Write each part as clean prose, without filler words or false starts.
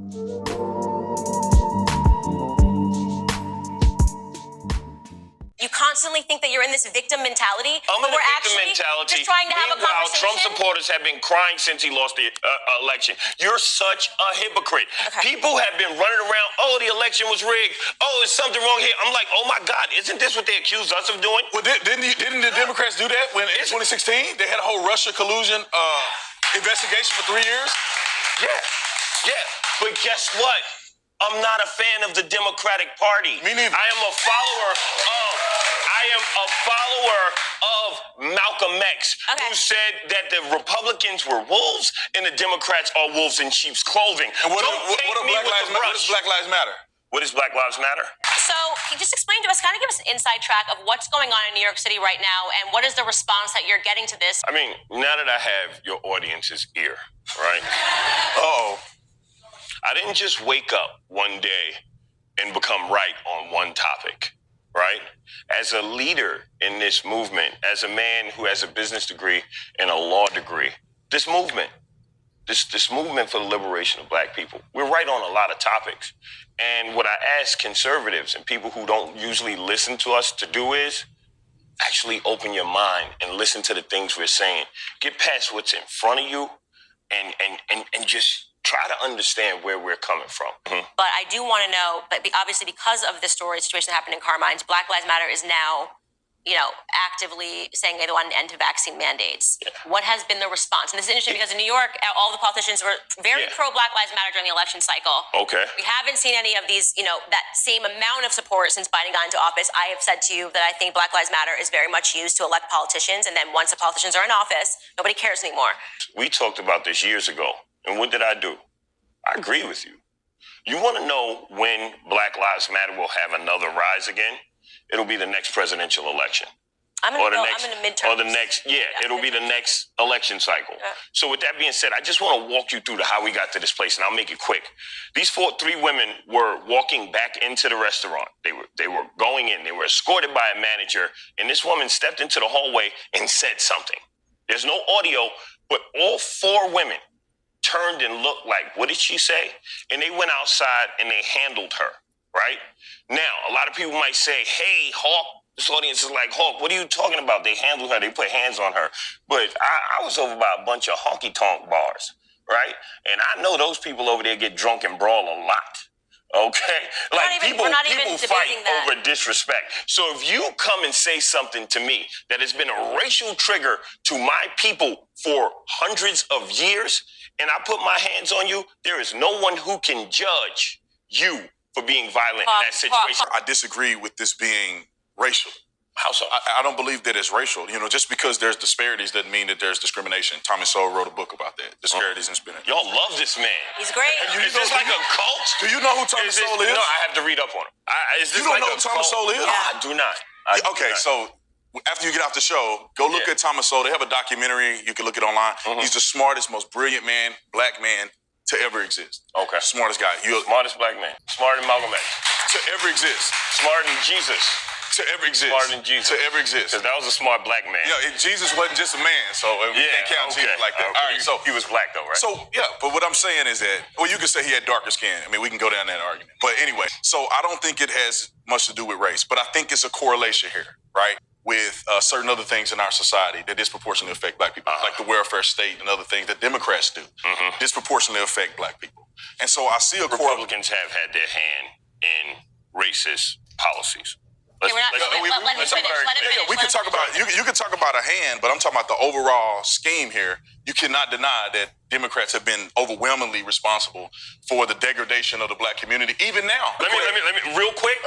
You constantly think that you're in this victim mentality. I'm in a victim mentality. Just trying to have a conversation. Trump supporters have been crying since he lost the election. You're such a hypocrite. Okay. People have been running around, oh, the election was rigged. Oh, there's something wrong here. I'm like, oh my God, isn't this what they accused us of doing? Well, didn't the Democrats do that when in 2016? They had a whole Russia collusion investigation for 3 years? Yeah. But guess what? I'm not a fan of the Democratic Party. Me neither. I am a follower of Malcolm X, who said that the Republicans were wolves and the Democrats are wolves in sheep's clothing. And what does Black Lives Matter? What does Black Lives Matter? So, can you just explain to us, kind of give us an inside track of what's going on in New York City right now, and what is the response that you're getting to this? I mean, now that I have your audience's ear, right? I didn't just wake up one day and become right on one topic, right? As a leader in this movement, as a man who has a business degree and a law degree, this movement for the liberation of Black people, we're right on a lot of topics. And what I ask conservatives and people who don't usually listen to us to do is actually open your mind and listen to the things we're saying. Get past what's in front of you and just try to understand where we're coming from. But I do want to know, but obviously because of this situation that happened in Carmine's, Black Lives Matter is now, actively saying they want an end to vaccine mandates. Yeah. What has been the response? And this is interesting because in New York, all the politicians were very pro Black Lives Matter during the election cycle. Okay. We haven't seen any of these, that same amount of support since Biden got into office. I have said to you that I think Black Lives Matter is very much used to elect politicians, and then once the politicians are in office, nobody cares anymore. We talked about this years ago, and what did I do? I agree with you. You want to know when Black Lives Matter will have another rise again? It'll be the next presidential election. I'm in the midterm. It'll be the next election cycle. Yeah. So with that being said, I just want to walk you through how we got to this place, and I'll make it quick. These three women were walking back into the restaurant. They were going in. They were escorted by a manager, and this woman stepped into the hallway and said something. There's no audio, but all four women turned and looked like, what did she say? And they went outside and they handled her, right? Now, a lot of people might say, hey, Hawk, this audience is like, Hawk, what are you talking about? They handled her, they put hands on her. But I was over by a bunch of honky-tonk bars, right? And I know those people over there get drunk and brawl a lot, okay? People fight over disrespect. So if you come and say something to me that has been a racial trigger to my people for hundreds of years, and I put my hands on you, there is no one who can judge you for being violent in that situation. I disagree with this being racial. How so? I don't believe that it's racial. Just because there's disparities doesn't mean that there's discrimination. Tommy Sowell wrote a book about that. Disparities and discrimination. Y'all love this man. He's great. Is this like a cult? Do you know who Tommy Sowell is? No, I have to read up on him. You don't know who Tommy Sowell is? No, I do not. So after you get off the show, go look at Thomas Sowell. They have a documentary. You can look it online. He's the smartest, most brilliant man, Black man to ever exist. Okay. Smartest guy. Smartest Black man. Smarter than Malcolm X. To ever exist. Smarter than Jesus. To ever exist. Smarter than Jesus. To ever exist. Because that was a smart Black man. Yeah, Jesus wasn't just a man, so we can't count Jesus like that. All right, so he was Black though, right? So, yeah, but what I'm saying is that, well, you could say he had darker skin. I mean, we can go down that argument. But anyway, so I don't think it has much to do with race, but I think it's a correlation here, right? With certain other things in our society that disproportionately affect Black people, like the welfare state and other things that Democrats do, disproportionately affect Black people. And so I see Republicans have had their hand in racist policies. We can talk about you can talk about a hand, but I'm talking about the overall scheme here. You cannot deny that Democrats have been overwhelmingly responsible for the degradation of the Black community, even now. Let me real quick.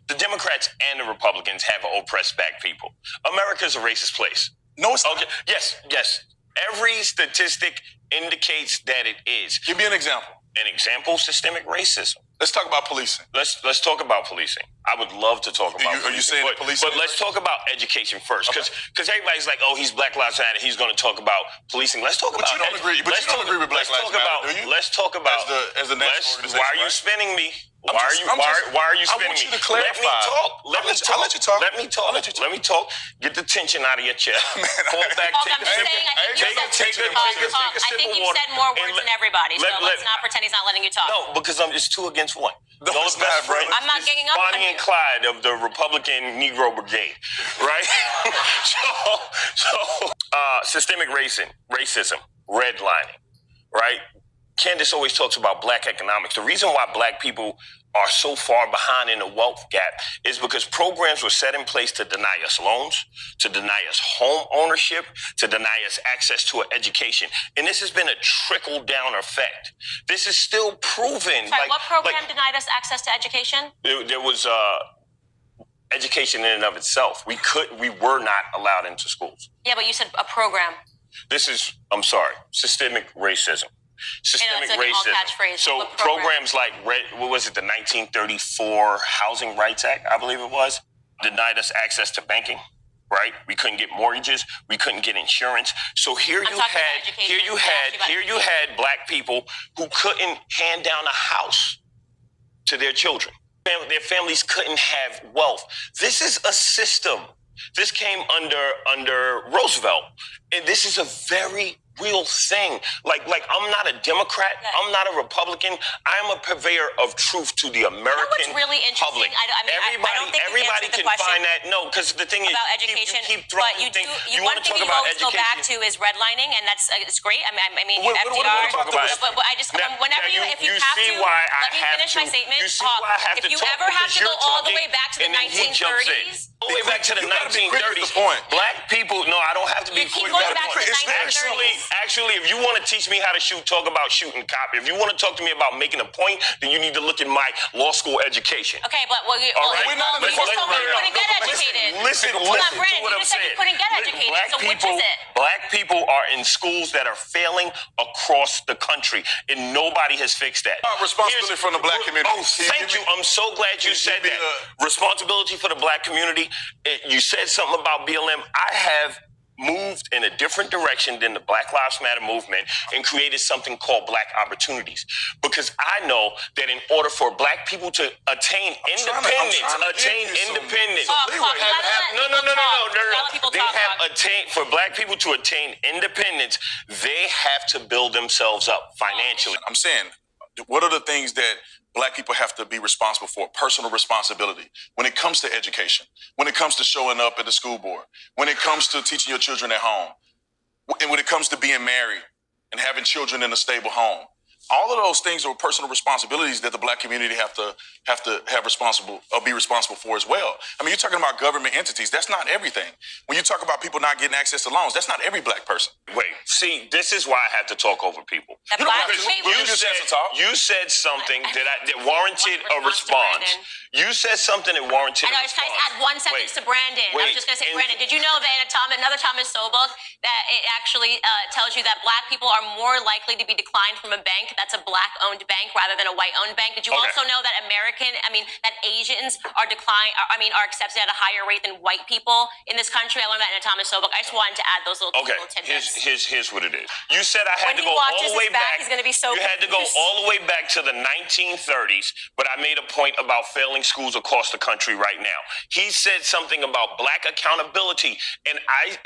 The Democrats and the Republicans have oppressed Black people. America's a racist place. No, it's not. Okay. Yes. Every statistic indicates that it is. Give me an example. An example: systemic racism. Let's talk about policing. Let's talk about policing. I would love to talk about policing. Are you saying policing? But let's talk about education first, because everybody's like, oh, he's Black Lives Matter. He's going to talk about policing. Let's talk about. But you don't agree with Black Lives Matter, do you? Let's talk about. as the national organization, Why are you spinning me? Why are you spinning I want you me? to clarify. Let me talk. Let me talk. I'll let you talk. Let me talk. Let me talk. Get the tension out of your chest. Fall back. I'm just saying, I think you said more words than everybody, so let's not pretend he's not letting you talk. No, because it's 2 against 1. No, Y'all's it's not, best friend. I'm not ganging up on Bonnie you. and Clyde of the Republican Negro Brigade, right? Systemic racism, redlining, right? Candace always talks about black economics. The reason why black people are so far behind in the wealth gap is because programs were set in place to deny us loans, to deny us home ownership, to deny us access to an education. And this has been a trickle-down effect. This is still proven. Sorry, what program denied us access to education? There was education in and of itself. We were not allowed into schools. Yeah, but you said a program. This is, I'm sorry, systemic racism. Systemic like racism. So programs like, what was it, the 1934 Housing Rights Act, I believe it was, denied us access to banking, right? We couldn't get mortgages. We couldn't get insurance. So here you had black people who couldn't hand down a house to their children. Their families couldn't have wealth. This is a system. This came under Roosevelt, and this is a very real thing. Like I'm not a Democrat. Yeah. I'm not a Republican. I am a purveyor of truth to the American really interesting? public. Everybody can find that. No, because the thing about is, education. you keep throwing things. You want to talk about education? Go back to is redlining, and it's great. I mean, FDR. But I just whenever if you have to, let me finish my statement. If you ever have to go all the way back to the 1930s. All the way back to the 1930s. Black people. No, I don't have to be quick. Actually, if you want to teach me how to shoot, talk about shooting cop. If you want to talk to me about making a point, then you need to look at my law school education. Okay, but you just told me you couldn't get educated. Listen to what I'm saying. You couldn't get educated. Which is it? Black people are in schools that are failing across the country, and nobody has fixed that. Responsibility from the black community. Oh, thank you. I'm so glad you said that. Responsibility for the black community. You said something about BLM. I have moved in a different direction than the Black Lives Matter movement and created something called Black Opportunities. Because I know that in order for black people to attain independence, for black people to attain independence, they have to build themselves up financially. I'm saying, what are the things that black people have to be responsible for? Personal responsibility. When it comes to education, when it comes to showing up at the school board, when it comes to teaching your children at home, and when it comes to being married and having children in a stable home. All of those things are personal responsibilities that the black community have to be responsible for as well. I mean, you're talking about government entities. That's not everything. When you talk about people not getting access to loans, that's not every black person. Wait, see, this is why I have to talk over people. You said something that warranted a response. You said something that warranted a response. I just add one sentence to Brandon. I was just going to say, Brandon, did you know that in another Thomas Sowell book that it actually tells you that black people are more likely to be declined from a bank that's a black-owned bank rather than a white-owned bank? Did you also know that that Asians are accepted at a higher rate than white people in this country? I learned that in a Thomas Sowell book. I just wanted to add those little tidbits. Here's what it is. You said I had to go all the way back. He's going to be so you had to go all the way back to the 1930s, but I made a point about failing schools across the country right now. He said something about black accountability, and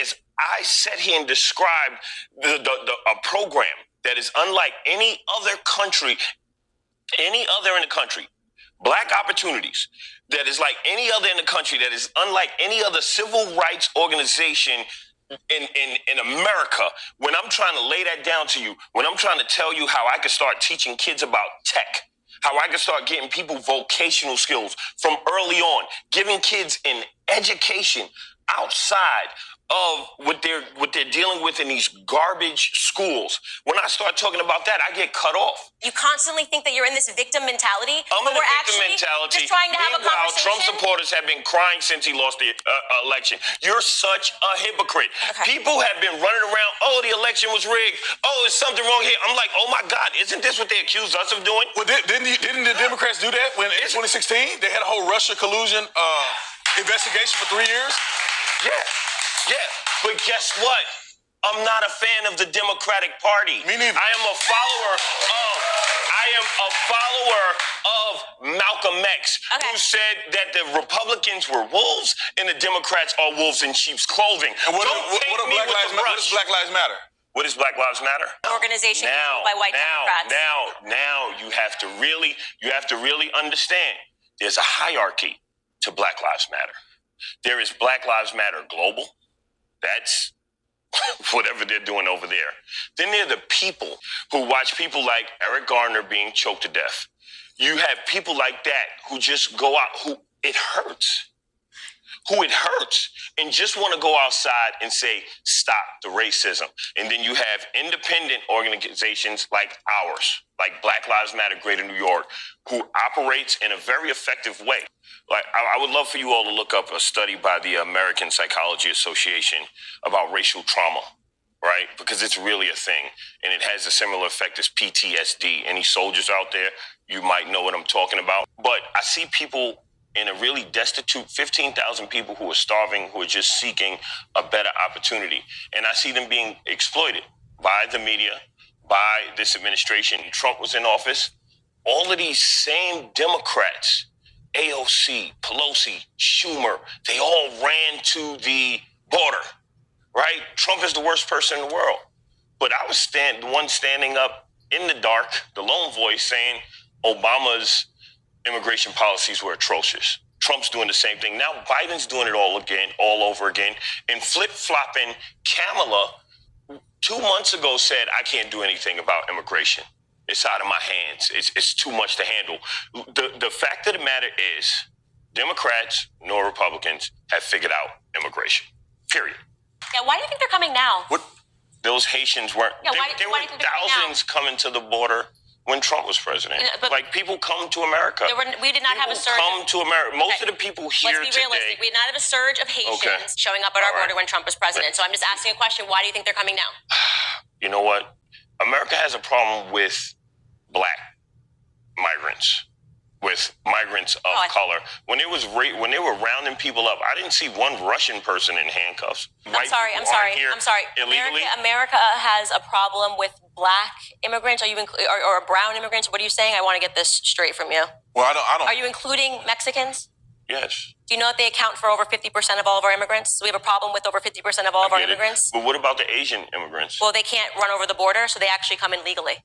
as I sat here and described a program that is unlike any other in the country. Black Opportunities, that is like any other in the country, that is unlike any other civil rights organization in America. When I'm trying to lay that down to you, when I'm trying to tell you how I could start teaching kids about tech, how I could start getting people vocational skills from early on, giving kids an education outside of what they're dealing with in these garbage schools. When I start talking about that, I get cut off. You constantly think that you're in this victim mentality. I'm in a victim mentality. Just trying to have a conversation. Trump supporters have been crying since he lost the election. You're such a hypocrite. Okay. People have been running around, oh, the election was rigged. Oh, there's something wrong here. I'm like, oh my God, isn't this what they accused us of doing? Well, didn't the Democrats do that when in 2016? They had a whole Russia collusion investigation for 3 years? Yeah, but guess what? I'm not a fan of the Democratic Party. Me neither. I am a follower am a follower of Malcolm X, Okay. who said that the Republicans were wolves and the Democrats are wolves in sheep's clothing. And what Don't paint me with the does brush. Black Lives Matter? What does Black Lives Matter? Organization by white Democrats. Now you have to really understand. There's a hierarchy to Black Lives Matter. There is Black Lives Matter Global. That's whatever they're doing over there. Then there are the people who watch people like Eric Garner being choked to death. You have people like that who just go out, who it hurts and just want to go outside and say, stop the racism. And then you have independent organizations like ours, like Black Lives Matter Greater New York, who operates in a very effective way. Like, I would love for you all to look up a study by the American Psychology Association about racial trauma, right? Because it's really a thing, and it has a similar effect as PTSD. Any soldiers out there, you might know what I'm talking about. But I see people in a really destitute, 15,000 people who are starving, who are just seeking a better opportunity. And I see them being exploited by the media, by this administration. Trump was in office. All of these same Democrats, AOC, Pelosi, Schumer, they all ran to the border, right? Trump is the worst person in the world. But I was the one standing up in the dark, the lone voice, saying Obama's immigration policies were atrocious. Trump's doing the same thing. Now Biden's doing it all over again. And flip-flopping Kamala 2 months ago said, I can't do anything about immigration. It's out of my hands. It's too much to handle. The fact of the matter is, Democrats nor Republicans have figured out immigration. Period. Yeah, why do you think they're coming now? What? Those Haitians weren't. Yeah, there why do you were think they're coming now? thousands coming to the border when Trump was president. But like, people come to America. We did not have a surge. Come to America. Most of the people here Let's be realistic. today. We did not have a surge of Haitians showing up at our border when Trump was president. So I'm just asking a question. Why do you think they're coming now? You know what? America has a problem with black migrants, with migrants of color. When they were rounding people up, I didn't see one Russian person in handcuffs. I'm sorry. Illegally. America has a problem with black immigrants. Are you or brown immigrants? What are you saying? I want to get this straight from you. Well, I don't. Are you including Mexicans? Yes. Do you know that they account for over 50% of all of our immigrants? So we have a problem with over 50% of all of our immigrants. But what about the Asian immigrants? Well, they can't run over the border, so they actually come in legally.